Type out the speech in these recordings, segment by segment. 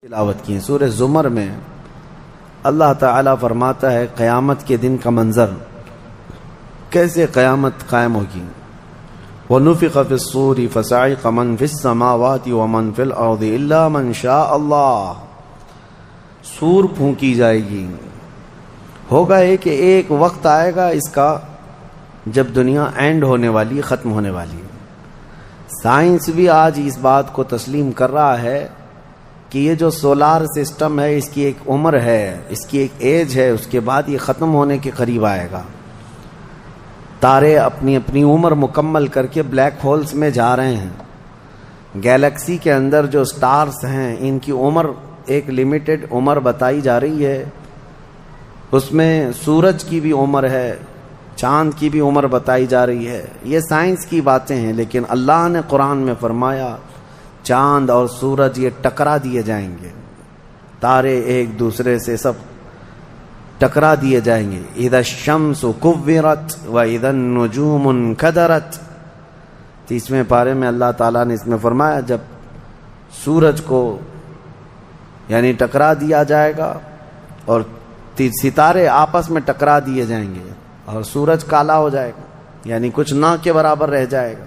تلاوت کی سورہ زمر میں اللہ تعالیٰ فرماتا ہے قیامت کے دن کا منظر کیسے قیامت قائم ہوگی۔ وَنُفِخَ فِي الصُّورِ فَصَعِقَ مَنْ فِي السَّمَاوَاتِ وَمَنْ فِي الْأَرْضِ إِلَّا مَنْ شَاءَ اللَّهُ، سور پھونکی جائے گی۔ ہوگا یہ کہ ایک وقت آئے گا اس کا جب دنیا اینڈ ہونے والی، ختم ہونے والی۔ سائنس بھی آج اس بات کو تسلیم کر رہا ہے کہ یہ جو سولار سسٹم ہے اس کی ایک عمر ہے، اس کی ایک ایج ہے، اس کے بعد یہ ختم ہونے کے قریب آئے گا۔ تارے اپنی اپنی عمر مکمل کر کے بلیک ہولز میں جا رہے ہیں۔ گیلیکسی کے اندر جو سٹارز ہیں ان کی عمر ایک لیمیٹڈ عمر بتائی جا رہی ہے، اس میں سورج کی بھی عمر ہے، چاند کی بھی عمر بتائی جا رہی ہے۔ یہ سائنس کی باتیں ہیں، لیکن اللہ نے قرآن میں فرمایا چاند اور سورج یہ ٹکرا دیے جائیں گے، تارے ایک دوسرے سے سب ٹکرا دیے جائیں گے۔ اذا الشمس کورت واذا النجوم انکدرت، 30ویں پارے میں اللہ تعالیٰ نے اس میں فرمایا جب سورج کو یعنی ٹکرا دیا جائے گا اور ستارے آپس میں ٹکرا دیے جائیں گے اور سورج کالا ہو جائے گا، یعنی کچھ نہ کے برابر رہ جائے گا۔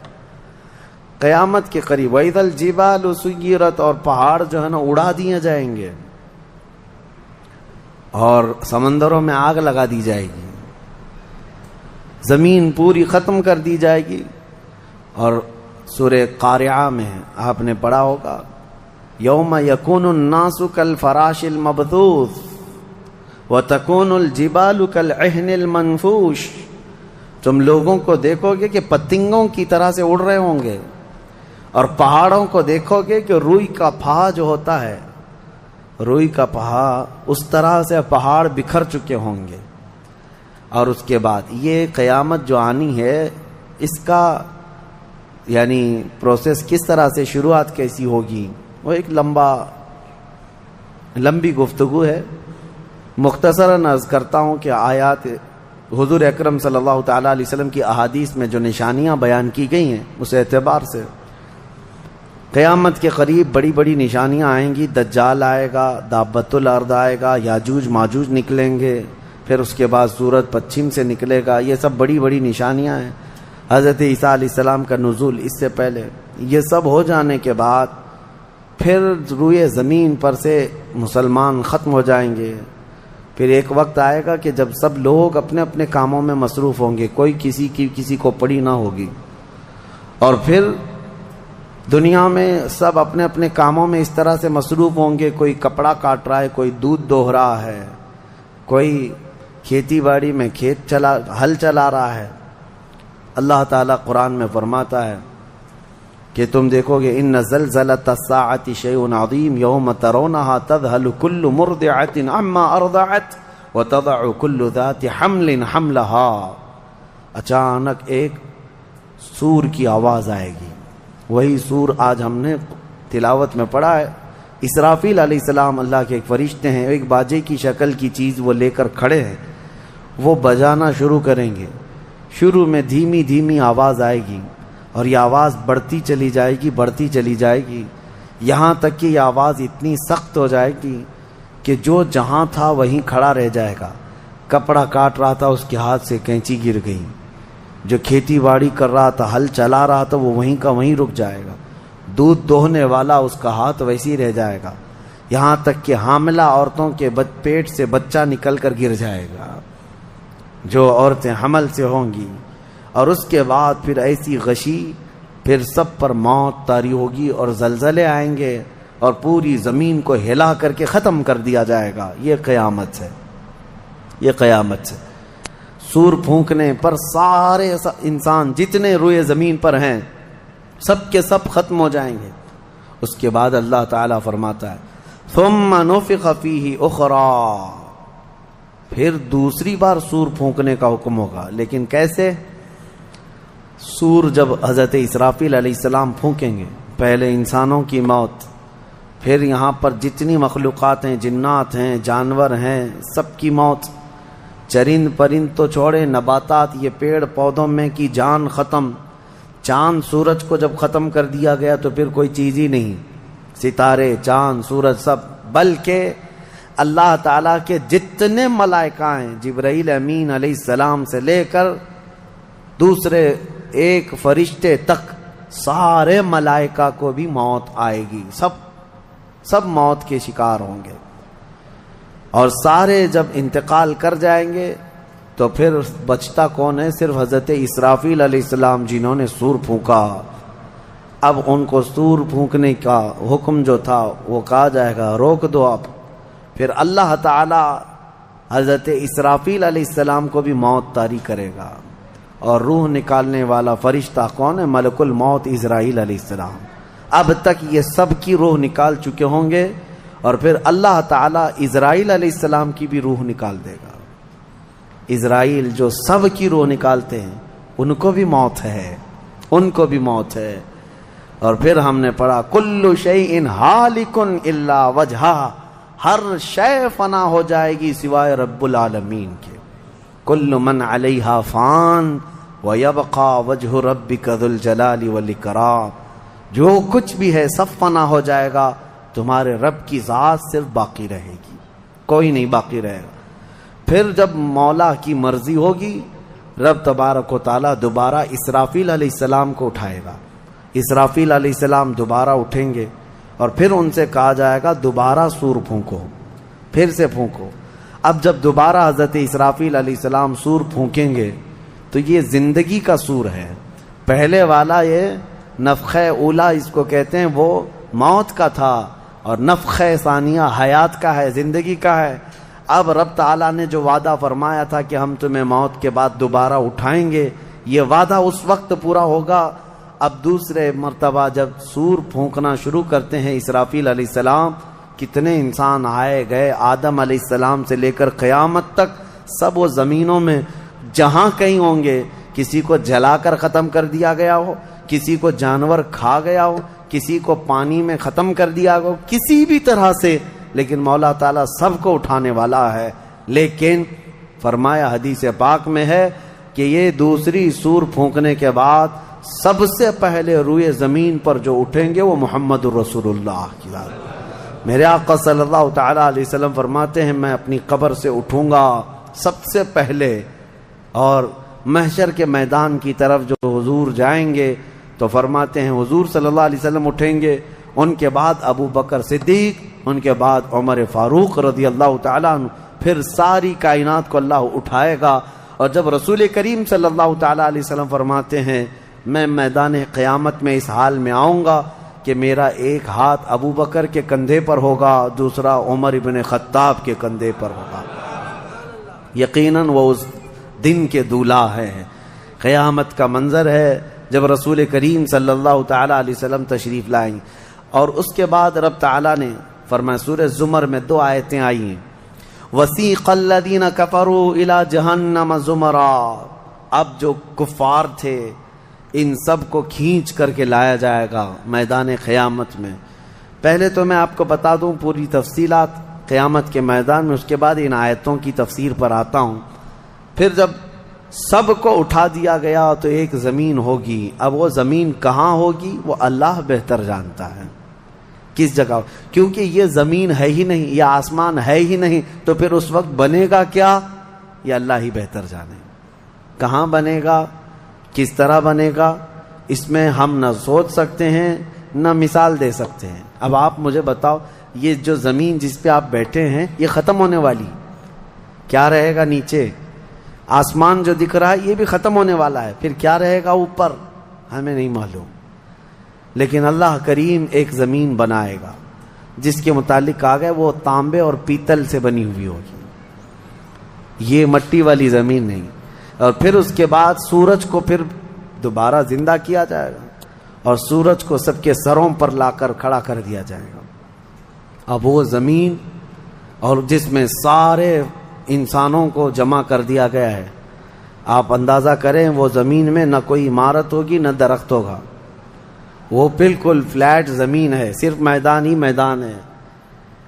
قیامت کے قریب وَإِذَا الْجِبَالُ سُيِّرَتْ، اور پہاڑ جو ہے نا اڑا دیے جائیں گے اور سمندروں میں آگ لگا دی جائے گی، زمین پوری ختم کر دی جائے گی۔ اور سورہ قارعہ میں آپ نے پڑھا ہوگا یوم یکون الناس کالفراش المبثوث وتکون الجبال کالعہن المنفوش، تم لوگوں کو دیکھو گے کہ پتنگوں کی طرح سے اڑ رہے ہوں گے، اور پہاڑوں کو دیکھو گے کہ روئی کا پہا جو ہوتا ہے، روئی کا پہا اس طرح سے پہاڑ بکھر چکے ہوں گے۔ اور اس کے بعد یہ قیامت جو آنی ہے اس کا یعنی پروسیس کس طرح سے، شروعات کیسی ہوگی، وہ ایک لمبی گفتگو ہے۔ مختصراً عرض کرتا ہوں کہ آیات حضور اکرم صلی اللہ تعالیٰ علیہ وسلم کی احادیث میں جو نشانیاں بیان کی گئی ہیں اس اعتبار سے قیامت کے قریب بڑی بڑی نشانیاں آئیں گی۔ دجال آئے گا، دابۃ الارض آئے گا، یاجوج ماجوج نکلیں گے، پھر اس کے بعد سورج پچھم سے نکلے گا۔ یہ سب بڑی بڑی نشانیاں ہیں۔ حضرت عیسیٰ علیہ السلام کا نزول اس سے پہلے، یہ سب ہو جانے کے بعد پھر روئے زمین پر سے مسلمان ختم ہو جائیں گے۔ پھر ایک وقت آئے گا کہ جب سب لوگ اپنے اپنے کاموں میں مصروف ہوں گے، کوئی کسی کو پڑی نہ ہوگی، اور پھر دنیا میں سب اپنے اپنے کاموں میں اس طرح سے مصروف ہوں گے، کوئی کپڑا کاٹ رہا ہے، کوئی دودھ دوہ رہا ہے، کوئی کھیتی باڑی میں ہل چلا رہا ہے۔ اللہ تعالیٰ قرآن میں فرماتا ہے کہ تم دیکھو گے ان زلزلۃ الساعۃ شیء عظیم یوم ترونھا تذہل کل مرضعۃ عما ارضعت وتضع کل ذات حمل حملھا، اچانک ایک سور کی آواز آئے گی۔ وہی سور آج ہم نے تلاوت میں پڑھا ہے۔ اسرافیل علیہ السلام اللہ کے ایک فرشتے ہیں، ایک باجے کی شکل کی چیز وہ لے کر کھڑے ہیں، وہ بجانا شروع کریں گے۔ شروع میں دھیمی دھیمی آواز آئے گی اور یہ آواز بڑھتی چلی جائے گی، یہاں تک کہ یہ آواز اتنی سخت ہو جائے گی کہ جو جہاں تھا وہیں کھڑا رہ جائے گا۔ کپڑا کاٹ رہا تھا اس کے ہاتھ سے کینچی گر گئی، جو کھیتی باڑی کر رہا تھا، ہل چلا رہا تھا، وہ وہیں کا وہیں رک جائے گا۔ دودھ دوہنے والا اس کا ہاتھ ویسے ہی رہ جائے گا، یہاں تک کہ حاملہ عورتوں کے پیٹ سے بچہ نکل کر گر جائے گا، جو عورتیں حمل سے ہوں گی۔ اور اس کے بعد پھر ایسی غشی، پھر سب پر موت طاری ہوگی اور زلزلے آئیں گے اور پوری زمین کو ہلا کر کے ختم کر دیا جائے گا۔ یہ قیامت ہے، یہ قیامت ہے۔ سور پھونکنے پر سارے انسان جتنے روئے زمین پر ہیں سب کے سب ختم ہو جائیں گے۔ اس کے بعد اللہ تعالیٰ فرماتا ہے ثم نفخ فیہ اخری، پھر دوسری بار سور پھونکنے کا حکم ہوگا۔ لیکن کیسے؟ سور جب حضرت اسرافیل علیہ السلام پھونکیں گے، پہلے انسانوں کی موت، پھر یہاں پر جتنی مخلوقات ہیں، جنات ہیں، جانور ہیں، سب کی موت، چرند پرند تو چھوڑے، نباتات، یہ پیڑ پودوں میں کی جان ختم۔ چاند سورج کو جب ختم کر دیا گیا تو پھر کوئی چیز ہی نہیں، ستارے، چاند، سورج سب بلکہ اللہ تعالیٰ کے جتنے ملائکہ ہیں، جبرائیل امین علیہ السلام سے لے کر دوسرے ایک فرشتے تک، سارے ملائکہ کو بھی موت آئے گی، سب موت کے شکار ہوں گے، اور سارے جب انتقال کر جائیں گے تو پھر بچتا کون ہے؟ صرف حضرت اسرافیل علیہ السلام، جنہوں نے سور پھونکا۔ اب ان کو سور پھونکنے کا حکم جو تھا وہ کہا جائے گا روک دو اب۔ پھر اللہ تعالی حضرت اسرافیل علیہ السلام کو بھی موت طاری کرے گا، اور روح نکالنے والا فرشتہ کون ہے؟ ملک الموت اسرائیل علیہ السلام۔ اب تک یہ سب کی روح نکال چکے ہوں گے، اور پھر اللہ تعالیٰ اسرائیل علیہ السلام کی بھی روح نکال دے گا۔ اسرائیل جو سب کی روح نکالتے ہیں، ان کو بھی موت ہے، ان کو بھی موت ہے۔ اور پھر ہم نے پڑھا کل شیء ہالک الا وجہہ، ہر شے فنا ہو جائے گی سوائے رب العالمین کے۔ کل من علیہا فان ویبقى وجہ ربک ذو الجلال والاکرام، جو کچھ بھی ہے سب فنا ہو جائے گا، تمہارے رب کی ذات صرف باقی رہے گی، کوئی نہیں باقی رہے گا۔ پھر جب مولا کی مرضی ہوگی، رب تبارک و تعالیٰ دوبارہ اسرافیل علیہ السلام کو اٹھائے گا۔ اسرافیل علیہ السلام دوبارہ اٹھیں گے، اور پھر ان سے کہا جائے گا دوبارہ سور پھونکو، پھر سے پھونکو۔ اب جب دوبارہ حضرت اسرافیل علیہ السلام سور پھونکیں گے تو یہ زندگی کا سور ہے۔ پہلے والا یہ نفخہ اولا اس کو کہتے ہیں، وہ موت کا تھا، اور نفخہ ثانیہ حیات کا ہے، زندگی کا ہے۔ اب رب تعالیٰ نے جو وعدہ فرمایا تھا کہ ہم تمہیں موت کے بعد دوبارہ اٹھائیں گے، یہ وعدہ اس وقت پورا ہوگا۔ اب دوسرے مرتبہ جب سور پھونکنا شروع کرتے ہیں اسرافیل علیہ السلام، کتنے انسان آئے گئے، آدم علیہ السلام سے لے کر قیامت تک، سب وہ زمینوں میں جہاں کہیں ہوں گے، کسی کو جلا کر ختم کر دیا گیا ہو، کسی کو جانور کھا گیا ہو، کسی کو پانی میں ختم کر دیا ہو، کسی بھی طرح سے، لیکن مولا تعالیٰ سب کو اٹھانے والا ہے۔ لیکن فرمایا حدیث پاک میں ہے کہ یہ دوسری سور پھونکنے کے بعد سب سے پہلے روئے زمین پر جو اٹھیں گے وہ محمد الرسول اللہ کی ذات۔ میرے آقا صلی اللہ تعالیٰ علیہ وسلم فرماتے ہیں میں اپنی قبر سے اٹھوں گا سب سے پہلے، اور محشر کے میدان کی طرف جو حضور جائیں گے تو فرماتے ہیں حضور صلی اللہ علیہ وسلم اٹھیں گے، ان کے بعد ابو بکر صدیق، ان کے بعد عمر فاروق رضی اللہ تعالیٰ عنہ، پھر ساری کائنات کو اللہ اٹھائے گا۔ اور جب رسول کریم صلی اللہ تعالیٰ علیہ وسلم فرماتے ہیں میں میدان قیامت میں اس حال میں آؤں گا کہ میرا ایک ہاتھ ابو بکر کے کندھے پر ہوگا، دوسرا عمر ابن خطاب کے کندھے پر ہوگا۔ یقیناً وہ اس دن کے دولہا ہیں۔ قیامت کا منظر ہے جب رسول کریم صلی اللہ تعالیٰ علیہ وسلم تشریف لائیں، اور اس کے بعد رب تعالیٰ نے فرمایا، سورہ زمر میں 2 آیتیں آئی ہیں، وَسِيقَ الَّذِينَ كَفَرُوا إِلَى جَهَنَّمَ زُمَرًا، اب جو کفار تھے ان سب کو کھینچ کر کے لایا جائے گا میدان قیامت میں۔ پہلے تو میں آپ کو بتا دوں پوری تفصیلات قیامت کے میدان میں، اس کے بعد ان آیتوں کی تفسیر پر آتا ہوں۔ پھر جب سب کو اٹھا دیا گیا تو ایک زمین ہوگی، اب وہ زمین کہاں ہوگی وہ اللہ بہتر جانتا ہے کس جگہ، کیونکہ یہ زمین ہے ہی نہیں، یہ آسمان ہے ہی نہیں، تو پھر اس وقت بنے گا کیا یہ اللہ ہی بہتر جانے۔ کہاں بنے گا، کس طرح بنے گا، اس میں ہم نہ سوچ سکتے ہیں نہ مثال دے سکتے ہیں۔ اب آپ مجھے بتاؤ، یہ جو زمین جس پہ آپ بیٹھے ہیں یہ ختم ہونے والی، کیا رہے گا نیچے؟ آسمان جو دکھ رہا ہے یہ بھی ختم ہونے والا ہے، پھر کیا رہے گا اوپر ہمیں نہیں معلوم، لیکن اللہ کریم ایک زمین بنائے گا جس کے متعلق کہا گیا وہ تانبے اور پیتل سے بنی ہوئی ہوگی، یہ مٹی والی زمین نہیں۔ اور پھر اس کے بعد سورج کو پھر دوبارہ زندہ کیا جائے گا، اور سورج کو سب کے سروں پر لا کر کھڑا کر دیا جائے گا۔ اب وہ زمین اور جس میں سارے انسانوں کو جمع کر دیا گیا ہے، آپ اندازہ کریں وہ زمین میں نہ کوئی عمارت ہوگی نہ درخت ہوگا، وہ بالکل فلیٹ زمین ہے، صرف میدان ہی میدان ہے۔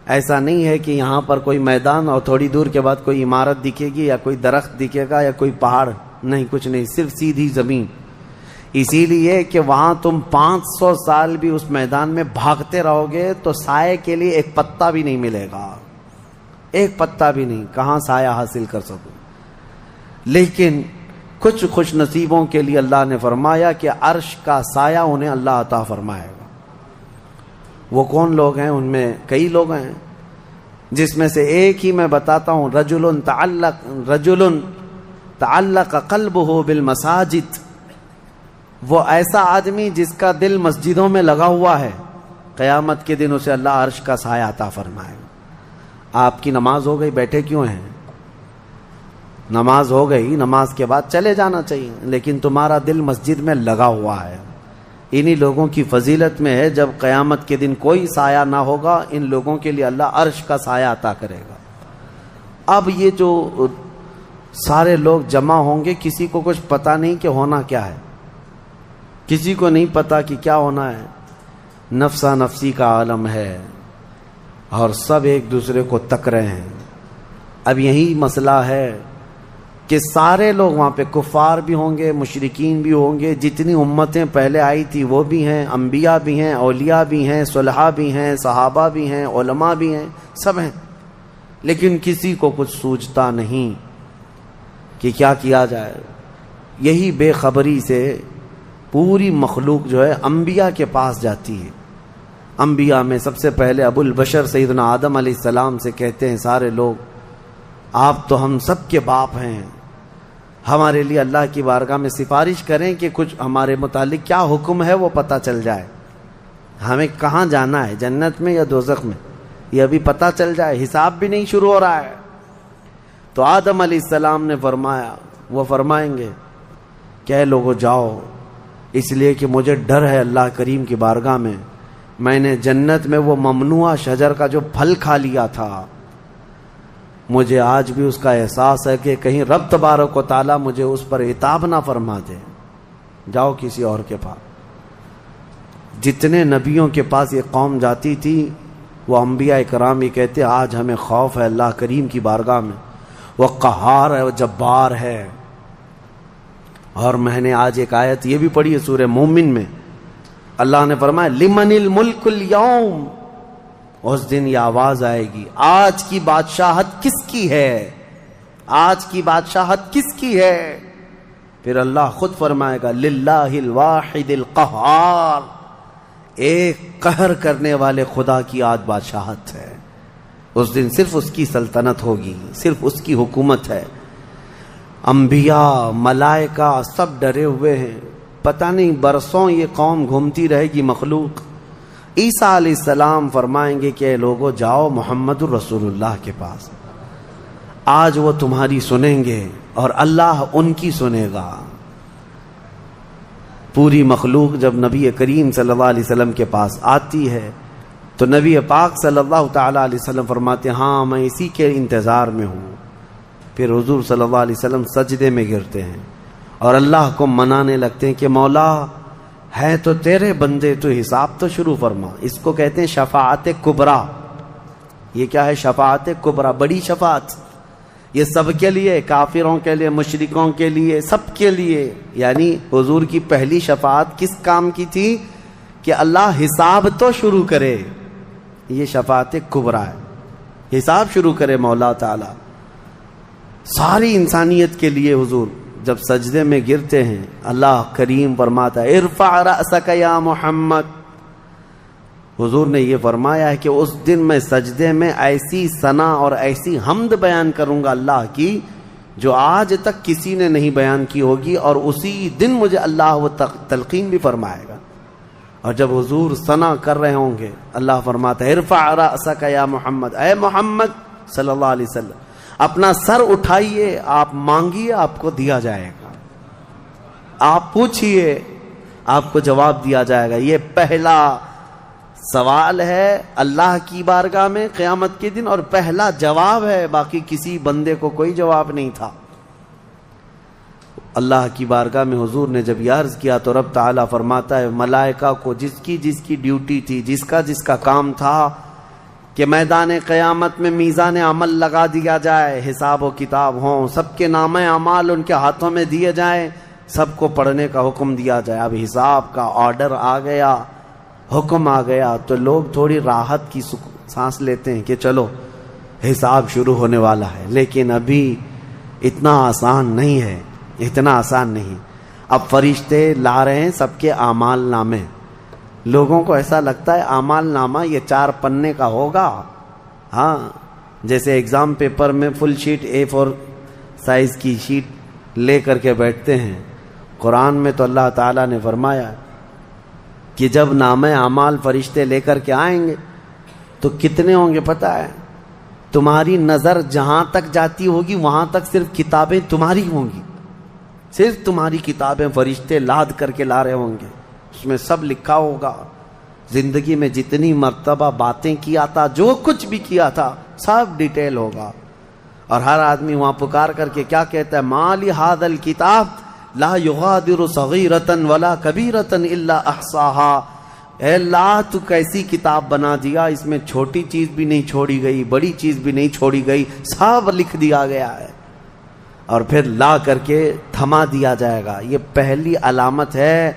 ایسا نہیں ہے کہ یہاں پر کوئی میدان اور تھوڑی دور کے بعد کوئی عمارت دکھے گی یا کوئی درخت دکھے گا یا کوئی پہاڑ، نہیں، کچھ نہیں، صرف سیدھی زمین۔ اسی لیے کہ وہاں تم 500 سال بھی اس میدان میں بھاگتے رہو گے تو سائے کے لیے ایک پتا بھی نہیں ملے گا، ایک پتا بھی نہیں، کہاں سایہ حاصل کر سکو۔ لیکن کچھ خوش نصیبوں کے لیے اللہ نے فرمایا کہ عرش کا سایہ انہیں اللہ عطا فرمائے گا۔ وہ کون لوگ ہیں؟ ان میں کئی لوگ ہیں، جس میں سے ایک ہی میں بتاتا ہوں، رجل تعلق قلبہ بالمساجد، وہ ایسا آدمی جس کا دل مسجدوں میں لگا ہوا ہے، قیامت کے دن اسے اللہ عرش کا سایہ عطا فرمائے گا۔ آپ کی نماز ہو گئی، بیٹھے کیوں ہیں؟ نماز ہو گئی، نماز کے بعد چلے جانا چاہیے، لیکن تمہارا دل مسجد میں لگا ہوا ہے۔ انہی لوگوں کی فضیلت میں ہے جب قیامت کے دن کوئی سایہ نہ ہوگا، ان لوگوں کے لیے اللہ عرش کا سایہ عطا کرے گا۔ اب یہ جو سارے لوگ جمع ہوں گے، کسی کو کچھ پتا نہیں کہ ہونا کیا ہے، کسی کو نہیں پتا کہ کیا ہونا ہے، نفسا نفسی کا عالم ہے اور سب ایک دوسرے کو تک رہے ہیں۔ اب یہی مسئلہ ہے کہ سارے لوگ وہاں پہ کفار بھی ہوں گے، مشرکین بھی ہوں گے، جتنی امتیں پہلے آئی تھی وہ بھی ہیں، انبیاء بھی ہیں، اولیاء بھی ہیں، صلحاء بھی ہیں، صحابہ بھی ہیں، علماء بھی ہیں، سب ہیں، لیکن کسی کو کچھ سوچتا نہیں کہ کیا کیا جائے۔ یہی بے خبری سے پوری مخلوق جو ہے انبیاء کے پاس جاتی ہے۔ انبیاء میں سب سے پہلے ابو البشر سیدنا آدم علیہ السلام سے کہتے ہیں سارے لوگ، آپ تو ہم سب کے باپ ہیں، ہمارے لیے اللہ کی بارگاہ میں سفارش کریں کہ کچھ ہمارے متعلق کیا حکم ہے وہ پتہ چل جائے، ہمیں کہاں جانا ہے، جنت میں یا دوزخ میں، یہ ابھی پتہ چل جائے، حساب بھی نہیں شروع ہو رہا ہے۔ تو آدم علیہ السلام نے فرمایا، وہ فرمائیں گے کہ اے لوگو جاؤ، اس لیے کہ مجھے ڈر ہے اللہ کریم کی بارگاہ میں نے جنت میں وہ ممنوع شجر کا جو پھل کھا لیا تھا، مجھے آج بھی اس کا احساس ہے کہ کہیں رب تبارک و تعالیٰ مجھے اس پر عتاب نہ فرما دے، جاؤ کسی اور کے پاس۔ جتنے نبیوں کے پاس یہ قوم جاتی تھی وہ انبیاء کرام یہ کہتے آج ہمیں خوف ہے اللہ کریم کی بارگاہ میں، وہ قہار ہے، وہ جبار ہے۔ اور میں نے آج ایک آیت یہ بھی پڑھی ہے سورہ مومن میں، اللہ نے فرمایا لمن الملک اليوم، اس دن یہ آواز آئے گی آج کی بادشاہت کس کی ہے، آج کی بادشاہت کس کی ہے؟ پھر اللہ خود فرمائے گا للہ الواحد القہار، ایک قہر کرنے والے خدا کی آج بادشاہت ہے۔ اس دن صرف اس کی سلطنت ہوگی، صرف اس کی حکومت ہے۔ انبیاء، ملائکہ سب ڈرے ہوئے ہیں، پتہ نہیں برسوں یہ قوم گھومتی رہے گی مخلوق۔ عیسیٰ علیہ السلام فرمائیں گے کہ اے لوگو جاؤ محمد الرسول اللہ کے پاس، آج وہ تمہاری سنیں گے اور اللہ ان کی سنے گا۔ پوری مخلوق جب نبی کریم صلی اللہ علیہ وسلم کے پاس آتی ہے تو نبی پاک صلی اللہ تعالی علیہ وسلم فرماتے ہاں میں اسی کے انتظار میں ہوں۔ پھر حضور صلی اللہ علیہ وسلم سجدے میں گرتے ہیں اور اللہ کو منانے لگتے ہیں کہ مولا ہے تو تیرے بندے، تو حساب تو شروع فرما۔ اس کو کہتے ہیں شفاعت کبریٰ۔ یہ کیا ہے؟ شفاعت کبریٰ، بڑی شفاعت، یہ سب کے لیے، کافروں کے لیے، مشرکوں کے لیے، سب کے لیے۔ یعنی حضور کی پہلی شفاعت کس کام کی تھی؟ کہ اللہ حساب تو شروع کرے، یہ شفاعت کبریٰ ہے، حساب شروع کرے مولا تعالی۔ ساری انسانیت کے لیے حضور جب سجدے میں گرتے ہیں اللہ کریم فرماتا ہے ارفع رأسک یا محمد۔ حضور نے یہ فرمایا ہے کہ اس دن میں سجدے میں ایسی ثنا اور ایسی حمد بیان کروں گا اللہ کی جو آج تک کسی نے نہیں بیان کی ہوگی، اور اسی دن مجھے اللہ وہ تلقین بھی فرمائے گا۔ اور جب حضور ثنا کر رہے ہوں گے اللہ فرماتا ہے ارفع رأسک یا محمد، اے محمد صلی اللہ علیہ وسلم اپنا سر اٹھائیے، آپ مانگیے آپ کو دیا جائے گا، آپ پوچھئے آپ کو جواب دیا جائے گا۔ یہ پہلا سوال ہے اللہ کی بارگاہ میں قیامت کے دن، اور پہلا جواب ہے، باقی کسی بندے کو کوئی جواب نہیں تھا۔ اللہ کی بارگاہ میں حضور نے جب یہ عرض کیا تو رب تعالیٰ فرماتا ہے ملائکہ کو جس کی ڈیوٹی تھی، جس کا کام تھا کہ میدان قیامت میں میزان عمل لگا دیا جائے، حساب و کتاب ہوں، سب کے نامہ اعمال ان کے ہاتھوں میں دیے جائیں، سب کو پڑھنے کا حکم دیا جائے. اب حساب کا آرڈر آ گیا, حکم آ گیا, تو لوگ تھوڑی راحت کی سانس لیتے ہیں کہ چلو حساب شروع ہونے والا ہے. لیکن ابھی اتنا آسان نہیں ہے, اتنا آسان نہیں. اب فرشتے لا رہے ہیں سب کے اعمال نامے. لوگوں کو ایسا لگتا ہے اعمال نامہ یہ 4 پنے کا ہوگا. ہاں, جیسے ایگزام پیپر میں فل شیٹ A4 سائز کی شیٹ لے کر کے بیٹھتے ہیں. قرآن میں تو اللہ تعالیٰ نے فرمایا کہ جب نامہ اعمال فرشتے لے کر کے آئیں گے تو کتنے ہوں گے پتہ ہے؟ تمہاری نظر جہاں تک جاتی ہوگی وہاں تک صرف کتابیں تمہاری ہوں گی, صرف تمہاری کتابیں فرشتے لاد کر کے لا رہے ہوں گے. اس میں سب لکھا ہوگا, زندگی میں جتنی مرتبہ باتیں کیا تھا, جو کچھ بھی کیا تھا, سب ڈیٹیل ہوگا. اور ہر آدمی وہاں پکار کر کے کیا کہتا ہے؟ ما لی ھذا الکتاب لا یغادر صغیرۃ ولا کبیرۃ الا احصاها. اے اللہ تو کیسی کتاب بنا دیا, اس میں چھوٹی چیز بھی نہیں چھوڑی گئی, بڑی چیز بھی نہیں چھوڑی گئی, سب لکھ دیا گیا ہے. اور پھر لا کر کے تھما دیا جائے گا. یہ پہلی علامت ہے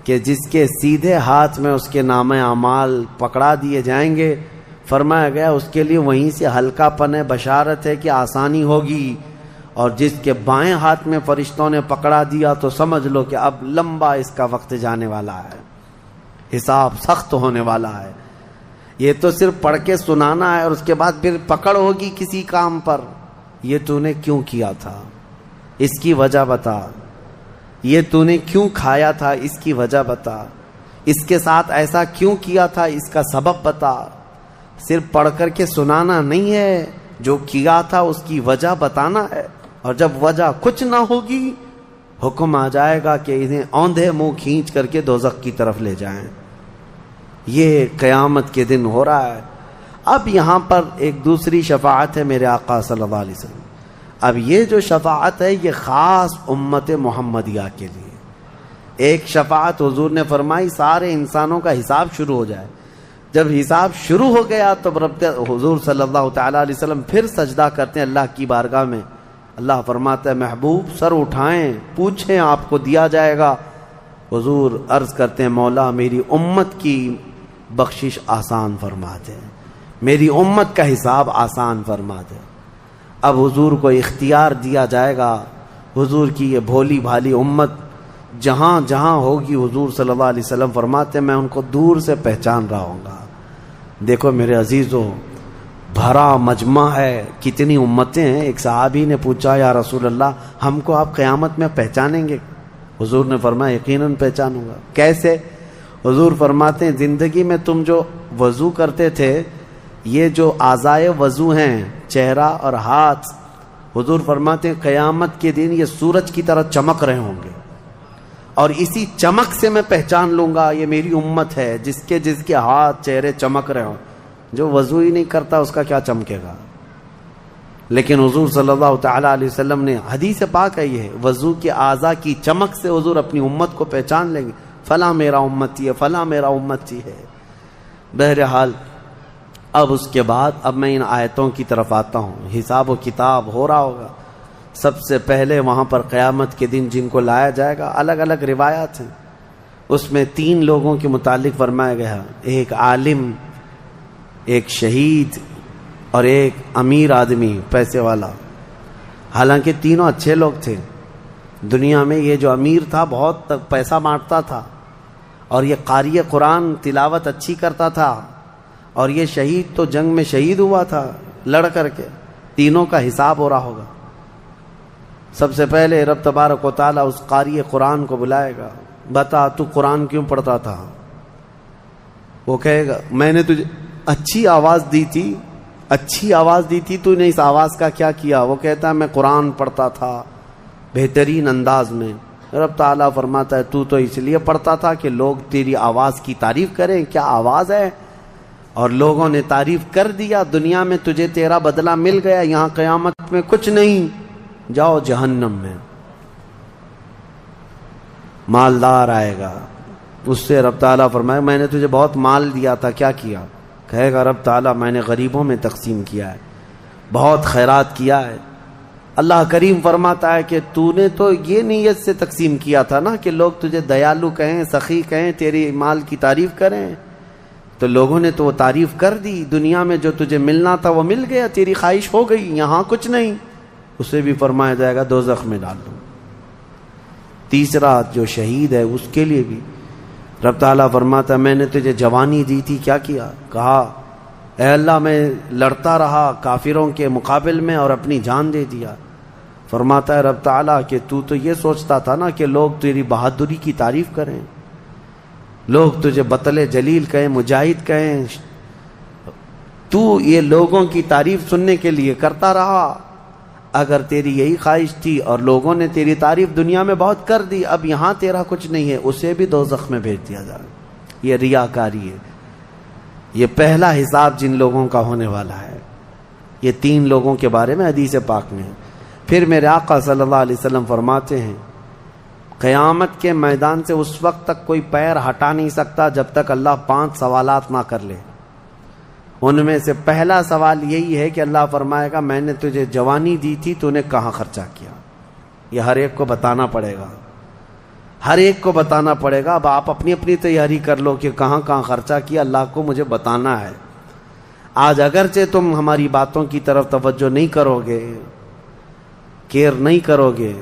کہ جس کے سیدھے ہاتھ میں اس کے نامہ اعمال پکڑا دیے جائیں گے, فرمایا گیا اس کے لیے وہیں سے ہلکا پن ہے, بشارت ہے کہ آسانی ہوگی. اور جس کے بائیں ہاتھ میں فرشتوں نے پکڑا دیا تو سمجھ لو کہ اب لمبا اس کا وقت جانے والا ہے, حساب سخت ہونے والا ہے. یہ تو صرف پڑھ کے سنانا ہے اور اس کے بعد پھر پکڑ ہوگی کسی کام پر. یہ تو نے کیوں کیا تھا, اس کی وجہ بتا. یہ تو نے کیوں کھایا تھا, اس کی وجہ بتا. اس کے ساتھ ایسا کیوں کیا تھا, اس کا سبب بتا. صرف پڑھ کر کے سنانا نہیں ہے, جو کیا تھا اس کی وجہ بتانا ہے. اور جب وجہ کچھ نہ ہوگی حکم آ جائے گا کہ انہیں اوندھے منہ کھینچ کر کے دوزخ کی طرف لے جائیں. یہ قیامت کے دن ہو رہا ہے. اب یہاں پر ایک دوسری شفاعت ہے میرے آقا صلی اللہ علیہ وسلم. اب یہ جو شفاعت ہے یہ خاص امت محمدیہ کے لیے. ایک شفاعت حضور نے فرمائی سارے انسانوں کا حساب شروع ہو جائے. جب حساب شروع ہو گیا تو حضور صلی اللہ تعالیٰ علیہ وسلم پھر سجدہ کرتے ہیں اللہ کی بارگاہ میں. اللہ فرماتا ہے محبوب سر اٹھائیں, پوچھیں, آپ کو دیا جائے گا. حضور عرض کرتے ہیں مولا میری امت کی بخشش آسان فرما دے, میری امت کا حساب آسان فرما دے. اب حضور کو اختیار دیا جائے گا. حضور کی یہ بھولی بھالی امت جہاں جہاں ہوگی حضور صلی اللہ علیہ وسلم فرماتے ہیں میں ان کو دور سے پہچان رہا ہوں گا. دیکھو میرے عزیزو, بھرا مجمع ہے, کتنی امتیں ہیں. ایک صحابی نے پوچھا یا رسول اللہ ہم کو آپ قیامت میں پہچانیں گے؟ حضور نے فرمایا یقیناً پہچانوں گا. کیسے؟ حضور فرماتے ہیں زندگی میں تم جو وضو کرتے تھے, یہ جو اعضائے وضو ہیں چہرہ اور ہاتھ, حضور فرماتے ہیں قیامت کے دن یہ سورج کی طرح چمک رہے ہوں گے. اور اسی چمک سے میں پہچان لوں گا یہ میری امت ہے. جس کے ہاتھ چہرے چمک رہے ہوں. جو وضو ہی نہیں کرتا اس کا کیا چمکے گا. لیکن حضور صلی اللہ تعالیٰ علیہ وسلم نے حدیث پاک ہے یہ, وضو کے اعضاء کی چمک سے حضور اپنی امت کو پہچان لیں گے, فلاں میرا امتی ہے, فلاں میرا امتی ہے. بہرحال اب اس کے بعد اب میں ان آیتوں کی طرف آتا ہوں. حساب و کتاب ہو رہا ہوگا. سب سے پہلے وہاں پر قیامت کے دن جن کو لایا جائے گا, الگ الگ روایات ہیں, اس میں 3 لوگوں کے متعلق فرمایا گیا. ایک عالم, ایک شہید اور ایک امیر آدمی پیسے والا. حالانکہ تینوں اچھے لوگ تھے. دنیا میں یہ جو امیر تھا بہت پیسہ بانٹتا تھا, اور یہ قاری قرآن تلاوت اچھی کرتا تھا, اور یہ شہید تو جنگ میں شہید ہوا تھا لڑ کر کے. تینوں کا حساب ہو رہا ہوگا. سب سے پہلے رب تبارک و تعالیٰ اس قاری قرآن کو بلائے گا, بتا تو قرآن کیوں پڑھتا تھا؟ وہ کہے گا میں نے تجھے اچھی آواز دی تھی, اچھی آواز دی تھی, تو نے اس آواز کا کیا کیا؟ وہ کہتا ہے میں قرآن پڑھتا تھا بہترین انداز میں. رب تعالیٰ فرماتا ہے تو اس لیے پڑھتا تھا کہ لوگ تیری آواز کی تعریف کریں, کیا آواز ہے, اور لوگوں نے تعریف کر دیا. دنیا میں تجھے تیرا بدلہ مل گیا, یہاں قیامت میں کچھ نہیں, جاؤ جہنم میں. مالدار آئے گا, اس سے رب تعالیٰ فرمائے میں نے تجھے بہت مال دیا تھا, کیا کیا؟ کہے گا رب تعالیٰ میں نے غریبوں میں تقسیم کیا ہے, بہت خیرات کیا ہے. اللہ کریم فرماتا ہے کہ تو نے تو یہ نیت سے تقسیم کیا تھا نا کہ لوگ تجھے دیالو کہیں، سخی کہیں، تیری مال کی تعریف کریں، تو لوگوں نے تو وہ تعریف کر دی، دنیا میں جو تجھے ملنا تھا وہ مل گیا، تیری خواہش ہو گئی، یہاں کچھ نہیں، اسے بھی فرمایا جائے گا دوزخ میں ڈال دو۔ تیسرا جو شہید ہے اس کے لیے بھی رب تعالیٰ فرماتا ہے میں نے تجھے جوانی دی تھی، کیا کیا؟ کہا اے اللہ میں لڑتا رہا کافروں کے مقابل میں اور اپنی جان دے دیا۔ فرماتا ہے رب تعالیٰ کہ تو یہ سوچتا تھا نا کہ لوگ تیری بہادری کی تعریف کریں، لوگ تجھے بطل جلیل کہیں، مجاہد کہیں، تو یہ لوگوں کی تعریف سننے کے لیے کرتا رہا۔ اگر تیری یہی خواہش تھی اور لوگوں نے تیری تعریف دنیا میں بہت کر دی، اب یہاں تیرا کچھ نہیں ہے، اسے بھی دوزخ میں بھیج دیا جائے۔ یہ ریاکاری ہے۔ یہ پہلا حساب جن لوگوں کا ہونے والا ہے، یہ 3 لوگوں کے بارے میں حدیث پاک میں ہے۔ پھر میرے آقا صلی اللہ علیہ وسلم فرماتے ہیں قیامت کے میدان سے اس وقت تک کوئی پیر ہٹا نہیں سکتا جب تک اللہ 5 سوالات نہ کر لے۔ ان میں سے پہلا سوال یہی ہے کہ اللہ فرمائے گا میں نے تجھے جوانی دی تھی، تو نے کہاں خرچہ کیا؟ یہ ہر ایک کو بتانا پڑے گا، ہر ایک کو بتانا پڑے گا۔ اب آپ اپنی اپنی تیاری کر لو کہ کہاں کہاں خرچہ کیا، اللہ کو مجھے بتانا ہے۔ آج اگرچہ تم ہماری باتوں کی طرف توجہ نہیں کرو گے، کیئر نہیں کرو گے،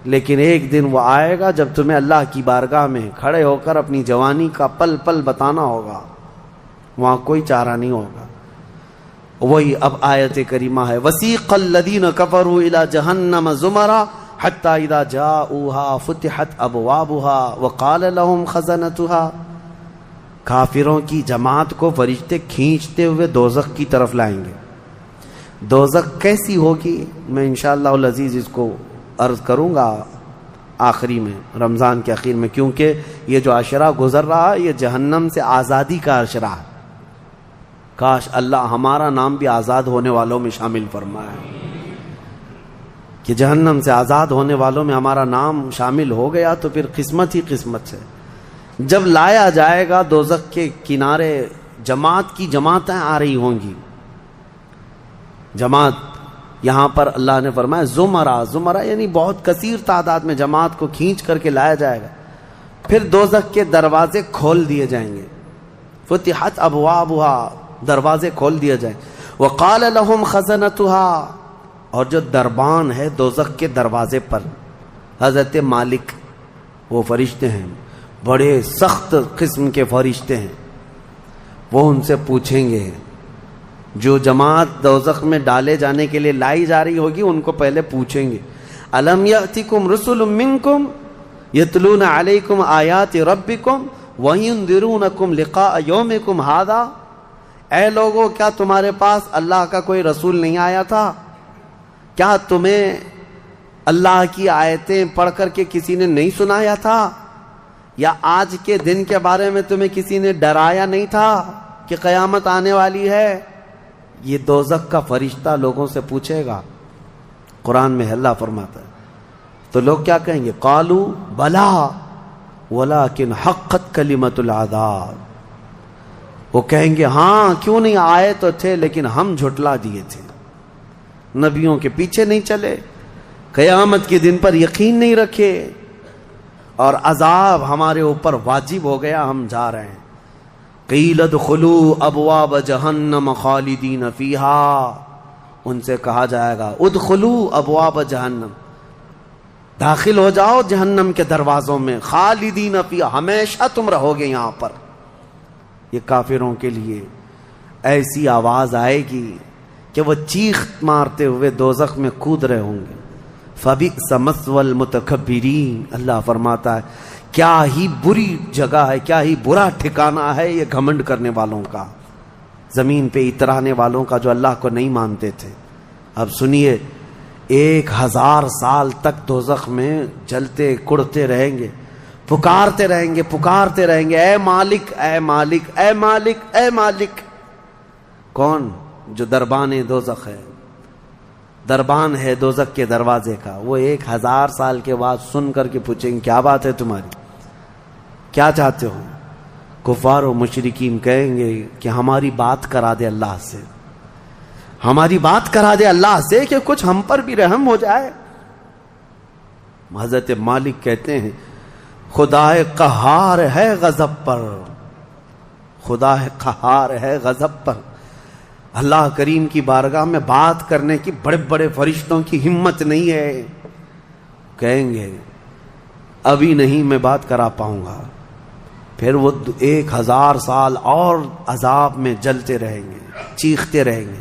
لیکن ایک دن وہ آئے گا جب تمہیں اللہ کی بارگاہ میں کھڑے ہو کر اپنی جوانی کا پل پل بتانا ہوگا، وہاں کوئی چارہ نہیں ہوگا۔ وہی اب آیت کریمہ ہے وَسِيقَ الَّذِينَ كَفَرُوا إِلَى جَهَنَّمَ زُمَرًا حَتَّى إِذَا جَاءُوهَا فُتِحَتْ أَبْوَابُهَا وَقَالَ لَهُمْ خَزَنَتُهَا، کافروں کی جماعت کو فرشتے کھینچتے ہوئے دوزخ کی طرف لائیں گے۔ دوزخ کیسی ہوگی میں انشاءاللہ العزیز اس کو عرض کروں گا آخری میں، رمضان کے اخیر میں، کیونکہ یہ جو عشرہ گزر رہا ہے یہ جہنم سے آزادی کا عشرہ ہے۔ کاش اللہ ہمارا نام بھی آزاد ہونے والوں میں شامل فرمائے کہ جہنم سے آزاد ہونے والوں میں ہمارا نام شامل ہو گیا تو پھر قسمت ہی قسمت ہے۔ جب لایا جائے گا دوزخ کے کنارے جماعت کی جماعتیں آ رہی ہوں گی، جماعت یہاں پر اللہ نے فرمایا زمرہ یعنی بہت کثیر تعداد میں جماعت کو کھینچ کر کے لایا جائے گا۔ پھر دوزخ کے دروازے کھول دیے جائیں گے، فتحت ابوابها، دروازے کھول دیے جائیں۔ وقال لهم خزنتها، اور جو دربان ہے دوزخ کے دروازے پر حضرت مالک، وہ فرشتے ہیں، بڑے سخت قسم کے فرشتے ہیں، وہ ان سے پوچھیں گے، جو جماعت دوزخ میں ڈالے جانے کے لیے لائی جا رہی ہوگی ان کو پہلے پوچھیں گے الم یأتکم رسل منکم یتلون علیکم آیات ربکم وینذرونکم لقاء یومکم ھذا، اے لوگو کیا تمہارے پاس اللہ کا کوئی رسول نہیں آیا تھا؟ کیا تمہیں اللہ کی آیتیں پڑھ کر کے کسی نے نہیں سنایا تھا؟ یا آج کے دن کے بارے میں تمہیں کسی نے ڈرایا نہیں تھا کہ قیامت آنے والی ہے؟ یہ دوزخ کا فرشتہ لوگوں سے پوچھے گا۔ قرآن میں اللہ فرماتا ہے تو لوگ کیا کہیں گے؟ قالوا بلا ولکن حقت کلمۃ العذاب، وہ کہیں گے ہاں کیوں نہیں آئے تو تھے لیکن ہم جھٹلا دیے تھے، نبیوں کے پیچھے نہیں چلے، قیامت کے دن پر یقین نہیں رکھے، اور عذاب ہمارے اوپر واجب ہو گیا، ہم جا رہے ہیں۔ قیل ادخلوا ابواب جہنم خالدین فیہا، ان سے کہا جائے گا ادخلوا ابواب جہنم، داخل ہو جاؤ جہنم کے دروازوں میں، خالدین فیہا، ہمیشہ تم رہو گے یہاں پر۔ یہ کافروں کے لیے ایسی آواز آئے گی کہ وہ چیخ مارتے ہوئے دوزخ میں کود رہے ہوں گے۔ فبئس مثوى المتکبرین، اللہ فرماتا ہے کیا ہی بری جگہ ہے، کیا ہی برا ٹھکانہ ہے یہ گھمنڈ کرنے والوں کا، زمین پہ اترانے والوں کا جو اللہ کو نہیں مانتے تھے۔ اب سنیے 1000 سال تک دوزخ میں جلتے کڑتے رہیں گے، پکارتے رہیں گے اے مالک اے مالک اے مالک اے مالک۔ کون؟ جو دربان دوزخ ہے، دربان ہے دوزخ کے دروازے کا، وہ 1000 سال کے بعد سن کر کے پوچھیں گے کیا بات ہے تمہاری، کیا چاہتے ہو؟ کفار و مشرکین کہیں گے کہ ہماری بات کرا دے اللہ سے، ہماری بات کرا دے اللہ سے کہ کچھ ہم پر بھی رحم ہو جائے۔ حضرت مالک کہتے ہیں خدا قہار ہے غضب پر، خدا قہار ہے غضب پر۔ اللہ کریم کی بارگاہ میں بات کرنے کی بڑے بڑے فرشتوں کی ہمت نہیں ہے، کہیں گے ابھی نہیں میں بات کرا پاؤں گا، پھر وہ 1000 سال اور عذاب میں جلتے رہیں گے، چیختے رہیں گے۔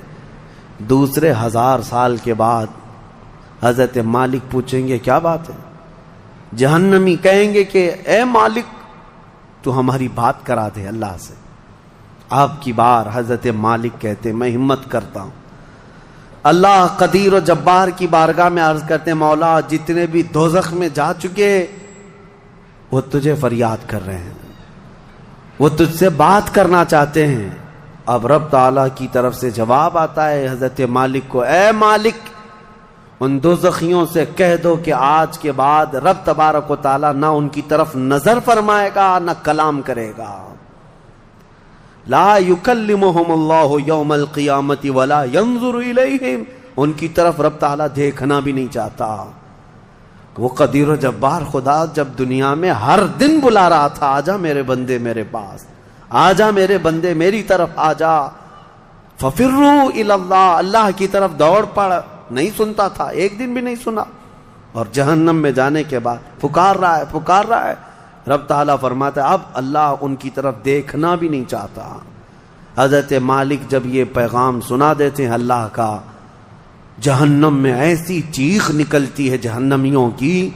دوسرے 1000 سال کے بعد حضرت مالک پوچھیں گے کیا بات ہے؟ جہنمی کہیں گے کہ اے مالک تو ہماری بات کرا دے اللہ سے۔ آپ کی بار حضرت مالک کہتے میں ہمت کرتا ہوں۔ اللہ قدیر و جبار کی بارگاہ میں عرض کرتے مولا جتنے بھی دوزخ میں جا چکے وہ تجھے فریاد کر رہے ہیں، وہ تجھ سے بات کرنا چاہتے ہیں۔ اب رب تعالیٰ کی طرف سے جواب آتا ہے حضرت مالک کو، اے مالک ان دوزخیوں سے کہہ دو کہ آج کے بعد رب تبارک و تعالیٰ نہ ان کی طرف نظر فرمائے گا نہ کلام کرے گا۔ لا یکلمہم اللہ یوم القیامت ولا ینظر الیہم، ان کی طرف رب تعالیٰ دیکھنا بھی نہیں چاہتا۔ وہ قدیر و جبار خدا جب دنیا میں ہر دن بلا رہا تھا آجا میرے بندے میرے پاس، آجا میرے بندے میری طرف آجا، ففروا الی اللہ، اللہ کی طرف دوڑ پڑ، نہیں سنتا تھا، ایک دن بھی نہیں سنا۔ اور جہنم میں جانے کے بعد پکار رہا ہے، رب تعالیٰ فرماتا ہے اب اللہ ان کی طرف دیکھنا بھی نہیں چاہتا۔ حضرت مالک جب یہ پیغام سنا دیتے ہیں اللہ کا، جہنم میں ایسی چیخ نکلتی ہے جہنمیوں کی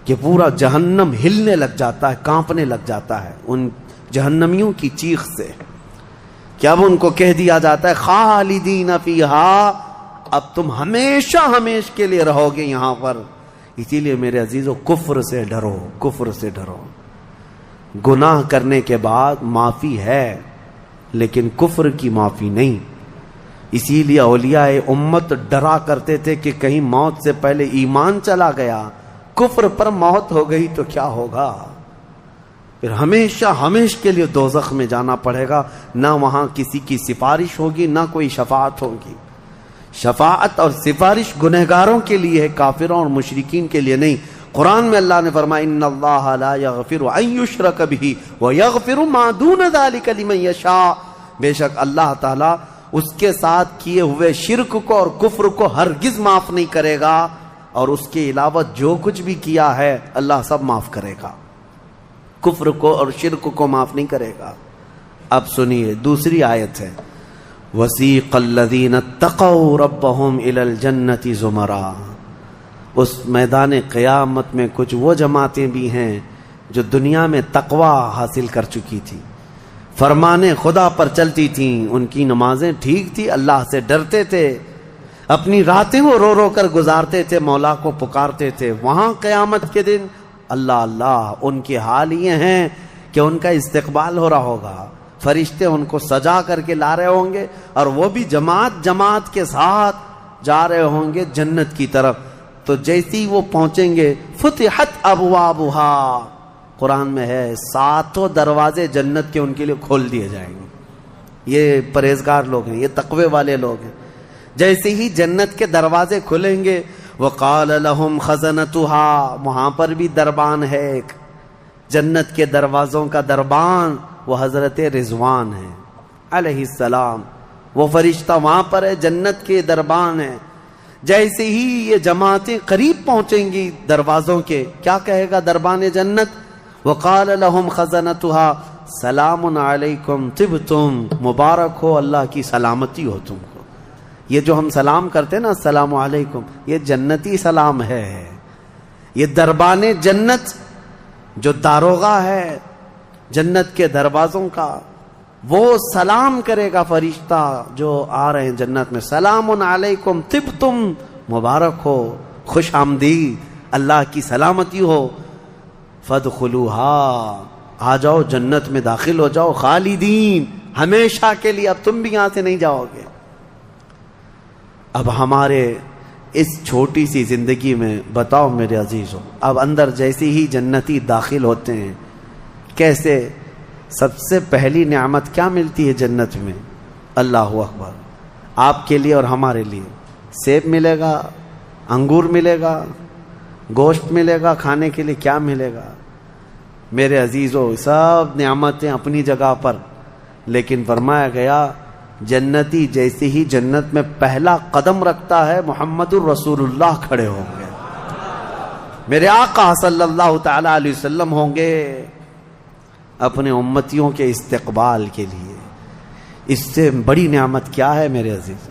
کہ پورا جہنم ہلنے لگ جاتا ہے، کانپنے لگ جاتا ہے ان جہنمیوں کی چیخ سے، کہ اب ان کو کہہ دیا جاتا ہے خالدین فیہا، اب تم ہمیشہ ہمیشہ کے لیے رہو گے یہاں پر۔ اسی لیے میرے عزیزو کفر سے ڈرو، کفر سے ڈرو۔ گناہ کرنے کے بعد معافی ہے لیکن کفر کی معافی نہیں۔ اسی لیے اولیاء امت ڈرا کرتے تھے کہ کہیں موت سے پہلے ایمان چلا گیا، کفر پر موت ہو گئی تو کیا ہوگا؟ پھر ہمیشہ ہمیشہ کے لیے دوزخ میں جانا پڑے گا، نہ وہاں کسی کی سفارش ہوگی نہ کوئی شفاعت ہوگی۔ شفاعت اور سفارش گنہگاروں کے لیے ہے، کافروں اور مشرکین کے لیے نہیں۔ قرآن میں اللہ نے فرمایا ان اللہ لا یغفر ان یشرک بہ ویغفر ما دون ذلک لمن یشاء، بے شک اللہ تعالیٰ اس کے ساتھ کیے ہوئے شرک کو اور کفر کو ہرگز معاف نہیں کرے گا، اور اس کے علاوہ جو کچھ بھی کیا ہے اللہ سب معاف کرے گا، کفر کو اور شرک کو معاف نہیں کرے گا۔ اب سنیے دوسری آیت ہے وَسِيقَ الَّذِينَ اتَّقَوْا رَبَّهُمْ إِلَى الْجَنَّةِ زُمَرًا، اس میدان قیامت میں کچھ وہ جماعتیں بھی ہیں جو دنیا میں تقوی حاصل کر چکی تھی، فرمان خدا پر چلتی تھیں، ان کی نمازیں ٹھیک تھی، اللہ سے ڈرتے تھے، اپنی راتیں وہ رو رو کر گزارتے تھے، مولا کو پکارتے تھے۔ وہاں قیامت کے دن اللہ اللہ ان کے حال یہ ہیں کہ ان کا استقبال ہو رہا ہوگا، فرشتے ان کو سجا کر کے لا رہے ہوں گے، اور وہ بھی جماعت جماعت کے ساتھ جا رہے ہوں گے جنت کی طرف۔ تو جیسی وہ پہنچیں گے فتحت ابوابھا، قرآن میں ہے 7 دروازے جنت کے ان کے لیے کھول دیے جائیں گے۔ یہ پرہیزگار لوگ ہیں، یہ تقوی والے لوگ ہیں۔ جیسے ہی جنت کے دروازے کھلیں گے وقال لهم خزنتها، وہاں پر بھی دربان ہے ایک، جنت کے دروازوں کا دربان وہ حضرت رضوان ہے علیہ السلام، وہ فرشتہ وہاں پر ہے، جنت کے دربان ہے۔ جیسے ہی یہ جماعتیں قریب پہنچیں گی دروازوں کے، کیا کہے گا دربان جنت؟ وقال لهم خزنتها سلام علیکم طبتم، مبارک ہو، اللہ کی سلامتی ہو تم کو۔ یہ جو ہم سلام کرتے ہیں نا السلام علیکم، یہ جنتی سلام ہے۔ یہ دربان جنت جو داروغہ ہے جنت کے دروازوں کا، وہ سلام کرے گا فرشتہ جو آ رہے ہیں جنت میں، سلام علیکم طبتم، مبارک ہو، خوش آمدید، اللہ کی سلامتی ہو، فادخلوها، آ جاؤ جنت میں داخل ہو جاؤ، خالدین، ہمیشہ کے لیے، اب تم بھی یہاں سے نہیں جاؤ گے۔ اب ہمارے اس چھوٹی سی زندگی میں بتاؤ میرے عزیزوں، اب اندر جیسے ہی جنتی داخل ہوتے ہیں کیسے، سب سے پہلی نعمت کیا ملتی ہے جنت میں؟ اللہ اکبر، آپ کے لیے اور ہمارے لیے سیب ملے گا، انگور ملے گا، گوشت ملے گا کھانے کے لیے، کیا ملے گا؟ میرے عزیزو سب نعمتیں اپنی جگہ پر، لیکن فرمایا گیا جنتی جیسے ہی جنت میں پہلا قدم رکھتا ہے محمد الرسول اللہ کھڑے ہوں گے، میرے آقا صلی اللہ تعالی علیہ وسلم ہوں گے اپنے امتیوں کے استقبال کے لیے۔ اس سے بڑی نعمت کیا ہے میرے عزیز؟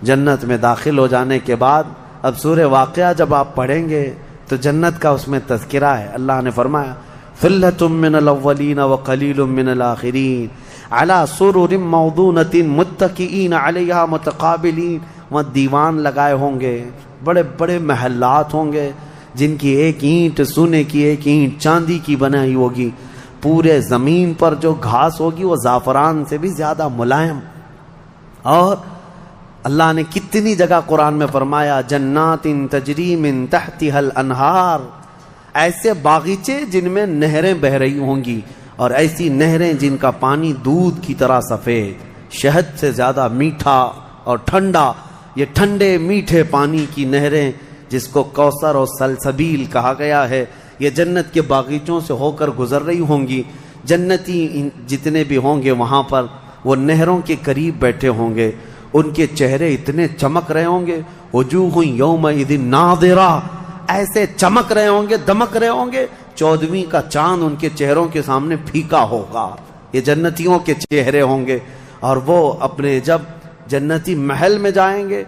جنت میں داخل ہو جانے کے بعد اب سورہ واقعہ جب آپ پڑھیں گے تو جنت کا اس میں تذکرہ ہے۔ اللہ نے فرمایا ثلۃ من الاولین وقلیل من الآخرین علی سرر موضونۃ متکئین علیہا متقابلین۔ وہاں دیوان لگائے ہوں گے، بڑے بڑے محلات ہوں گے جن کی ایک اینٹ سونے کی، ایک اینٹ چاندی کی بنائی ہوگی، پورے زمین پر جو گھاس ہوگی وہ زعفران سے بھی زیادہ ملائم۔ اور اللہ نے کتنی جگہ قرآن میں فرمایا جنات تجری من تحتها الانہار، ایسے باغیچے جن میں نہریں بہ رہی ہوں گی، اور ایسی نہریں جن کا پانی دودھ کی طرح سفید، شہد سے زیادہ میٹھا اور ٹھنڈا، یہ ٹھنڈے میٹھے پانی کی نہریں جس کو کوثر اور سلسبیل کہا گیا ہے، یہ جنت کے باغیچوں سے ہو کر گزر رہی ہوں گی۔ جنتی جتنے بھی ہوں گے وہاں پر وہ نہروں کے قریب بیٹھے ہوں گے، ان کے چہرے اتنے چمک رہے ہوں گے، وجوہ یومئذ ناظرہ، ایسے چمک رہے ہوں گے، دمک رہے ہوں گے، 14ویں کا چاند ان کے چہروں کے سامنے پھیکا ہوگا۔ یہ جنتیوں کے چہرے ہوں گے، اور وہ اپنے جب جنتی محل میں جائیں گے،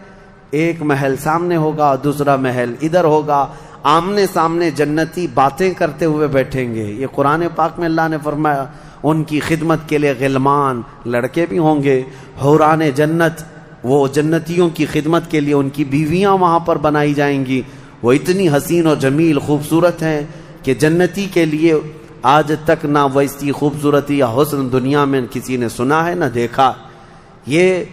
ایک محل سامنے ہوگا، دوسرا محل ادھر ہوگا، آمنے سامنے جنتی باتیں کرتے ہوئے بیٹھیں گے۔ یہ قرآن پاک میں اللہ نے فرمایا ان کی خدمت کے لیے غلمان، لڑکے بھی ہوں گے، حوران جنت، وہ جنتیوں کی خدمت کے لیے ان کی بیویاں وہاں پر بنائی جائیں گی، وہ اتنی حسین و جمیل خوبصورت ہیں کہ جنتی کے لیے آج تک نہ ویسی خوبصورتی یا حسن دنیا میں کسی نے سنا ہے نہ دیکھا۔ یہ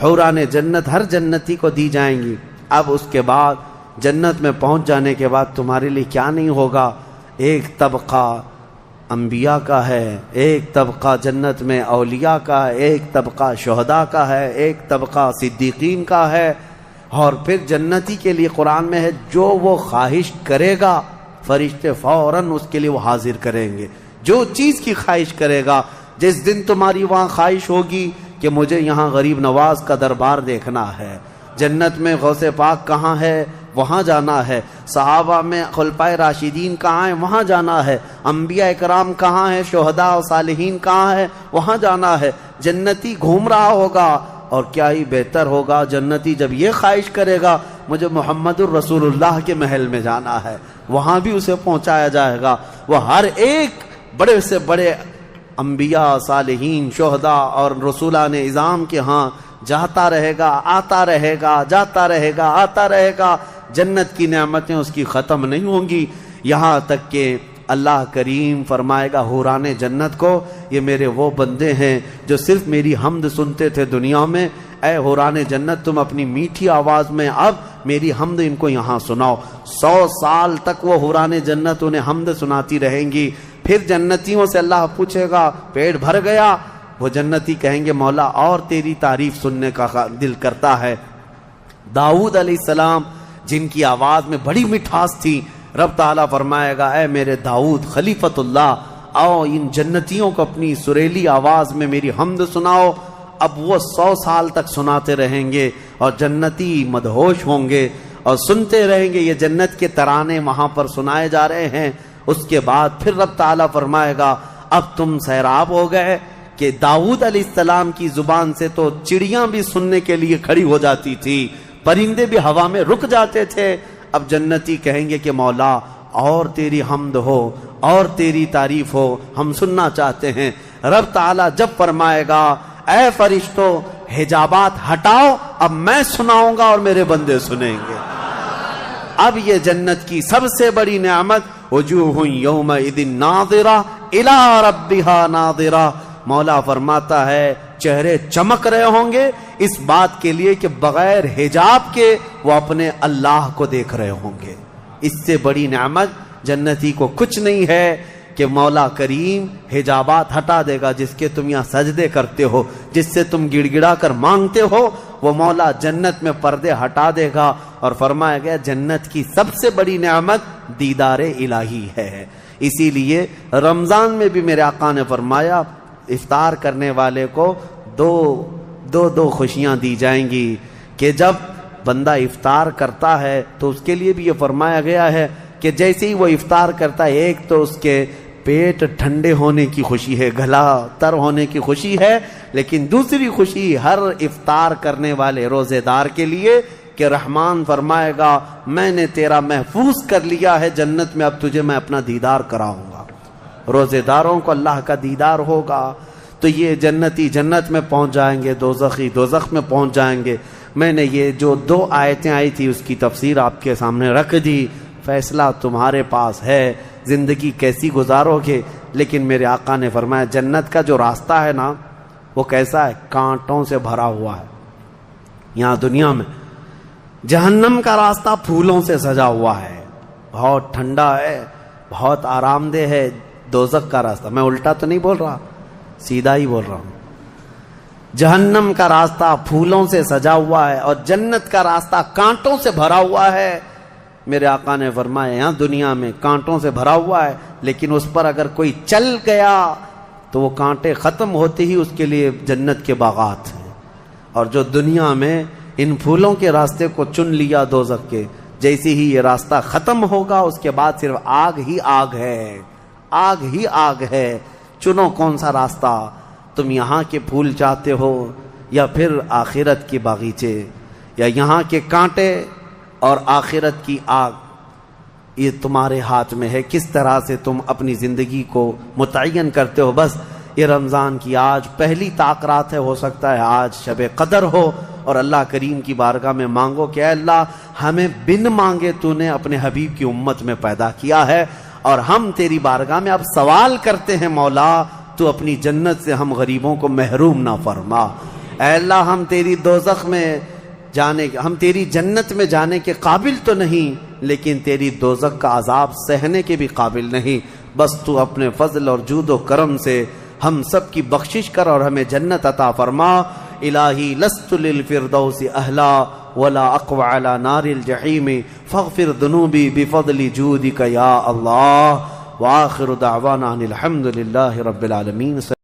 حوران جنت ہر جنتی کو دی جائیں گی۔ اب اس کے بعد جنت میں پہنچ جانے کے بعد تمہارے لیے کیا نہیں ہوگا؟ ایک طبقہ انبیاء کا ہے، ایک طبقہ جنت میں اولیاء کا ہے، ایک طبقہ شہداء کا ہے، ایک طبقہ صدیقین کا ہے، اور پھر جنتی کے لیے قرآن میں ہے جو وہ خواہش کرے گا فرشتے فوراً اس کے لیے وہ حاضر کریں گے۔ جو چیز کی خواہش کرے گا، جس دن تمہاری وہاں خواہش ہوگی کہ مجھے یہاں غریب نواز کا دربار دیکھنا ہے، جنت میں غوث پاک کہاں ہے وہاں جانا ہے، صحابہ میں خلفائے راشدین کہاں ہیں وہاں جانا ہے، انبیاء اکرام کہاں ہیں، شہداء و صالحین کہاں ہیں وہاں جانا ہے۔ جنتی گھوم رہا ہوگا، اور کیا ہی بہتر ہوگا جنتی جب یہ خواہش کرے گا مجھے محمد الرسول اللہ کے محل میں جانا ہے، وہاں بھی اسے پہنچایا جائے گا۔ وہ ہر ایک بڑے سے بڑے انبیاء، صالحین، شہداء اور رسولان اعظام کے ہاں جاتا رہے گا، آتا رہے گا، جاتا رہے گا، آتا رہے گا۔ جنت کی نعمتیں اس کی ختم نہیں ہوں گی، یہاں تک کہ اللہ کریم فرمائے گا حوران جنت کو یہ میرے وہ بندے ہیں جو صرف میری حمد سنتے تھے دنیا میں، اے حوران جنت تم اپنی میٹھی آواز میں اب میری حمد ان کو یہاں سناؤ۔ 100 سال تک وہ حوران جنت انہیں حمد سناتی رہیں گی۔ پھر جنتیوں سے اللہ پوچھے گا پیٹ بھر گیا؟ وہ جنتی کہیں گے مولا اور تیری تعریف سننے کا دل کرتا ہے۔ داؤد علیہ السلام جن کی آواز میں بڑی مٹھاس تھی، رب تعالیٰ فرمائے گا اے میرے داؤد خلیفت اللہ، آؤ ان جنتیوں کو اپنی سریلی آواز میں میری حمد سناؤ۔ اب وہ 100 سال تک سناتے رہیں گے، اور جنتی مدہوش ہوں گے اور سنتے رہیں گے، یہ جنت کے ترانے وہاں پر سنائے جا رہے ہیں۔ اس کے بعد پھر رب تعالیٰ فرمائے گا اب تم سیراب ہو گئے کہ داؤد علیہ السلام کی زبان سے تو چڑیاں بھی سننے کے لیے کھڑی ہو جاتی تھی، پرندے بھی ہوا میں رک جاتے تھے۔ اب جنتی کہیں گے کہ مولا اور تیری حمد ہو اور تیری تعریف ہو، ہم سننا چاہتے ہیں۔ رب تعالیٰ جب فرمائے گا اے فرشتوں حجابات ہٹاؤ، اب میں سناؤں گا اور میرے بندے سنیں گے۔ اب یہ جنت کی سب سے بڑی نعمت وجوہ یومئذ ناظرہ الی ربہا ناظرہ، مولا فرماتا ہے چہرے چمک رہے ہوں گے اس بات کے لیے کہ بغیر حجاب کے وہ اپنے اللہ کو دیکھ رہے ہوں گے۔ اس سے بڑی نعمت جنتی کو کچھ نہیں ہے کہ مولا کریم حجابات ہٹا دے گا، جس کے تم یہاں سجدے کرتے ہو، جس سے تم گڑ گڑا کر مانگتے ہو، وہ مولا جنت میں پردے ہٹا دے گا. اور فرمایا گیا جنت کی سب سے بڑی نعمت دیدار الہی ہے. اسی لیے رمضان میں بھی میرے آقا نے فرمایا افطار کرنے والے کو دو خوشیاں دی جائیں گی کہ جب بندہ افطار کرتا ہے تو اس کے لیے بھی یہ فرمایا گیا ہے کہ جیسے ہی وہ افطار کرتا ہے ایک تو اس کے پیٹ ٹھنڈے ہونے کی خوشی ہے, گلا تر ہونے کی خوشی ہے, لیکن دوسری خوشی ہر افطار کرنے والے روزے دار کے لیے کہ رحمان فرمائے گا میں نے تیرا محفوظ کر لیا ہے جنت میں, اب تجھے میں اپنا دیدار کراؤں گا. روزے داروں کو اللہ کا دیدار ہوگا تو یہ جنتی جنت میں پہنچ جائیں گے, دوزخی دوزخ میں پہنچ جائیں گے. میں نے یہ جو 2 آیتیں آئی تھی اس کی تفسیر آپ کے سامنے رکھ دی. فیصلہ تمہارے پاس ہے, زندگی کیسی گزارو گے. لیکن میرے آقا نے فرمایا جنت کا جو راستہ ہے نا وہ کیسا ہے, کانٹوں سے بھرا ہوا ہے. یہاں دنیا میں جہنم کا راستہ پھولوں سے سجا ہوا ہے, بہت ٹھنڈا ہے, بہت آرام دہ ہے. دوزخ کا راستہ, میں الٹا تو نہیں بول رہا, سیدھا ہی بول رہا ہوں. جہنم کا راستہ پھولوں سے سجا ہوا ہے اور جنت کا راستہ کانٹوں سے بھرا ہوا ہے. میرے آقا نے فرمایا یہاں دنیا میں کانٹوں سے بھرا ہوا ہے, لیکن اس پر اگر کوئی چل گیا تو وہ کانٹے ختم ہوتے ہی اس کے لیے جنت کے باغات ہیں. اور جو دنیا میں ان پھولوں کے راستے کو چن لیا دوزخ کے, جیسے ہی یہ راستہ ختم ہوگا اس کے بعد صرف آگ ہی آگ ہے, آگ ہی آگ ہے. چنو کون سا راستہ, تم یہاں کے پھول چاہتے ہو یا پھر آخرت کے باغیچے, یا یہاں کے کانٹے اور آخرت کی آگ. یہ تمہارے ہاتھ میں ہے کس طرح سے تم اپنی زندگی کو متعین کرتے ہو. بس یہ رمضان کی آج پہلی تاکرات ہے, ہو سکتا ہے آج شب قدر ہو, اور اللہ کریم کی بارگاہ میں مانگو کہ اے اللہ ہمیں بن مانگے تو نے اپنے حبیب کی امت میں پیدا کیا ہے, اور ہم تیری بارگاہ میں اب سوال کرتے ہیں مولا تو اپنی جنت سے ہم غریبوں کو محروم نہ فرما. اے اللہ ہم تیری دوزخ میں جانے, ہم تیری جنت میں جانے کے قابل تو نہیں, لیکن تیری دوزخ کا عذاب سہنے کے بھی قابل نہیں. بس تو اپنے فضل اور جود و کرم سے ہم سب کی بخشش کر اور ہمیں جنت عطا فرما. الہی لست للفردوس اہلا ولا اقوى على نار الجحیم فاغفر ذنوبی بفضل جودک یا اللہ. وآخر دعوانا ان الحمد للہ رب العالمین.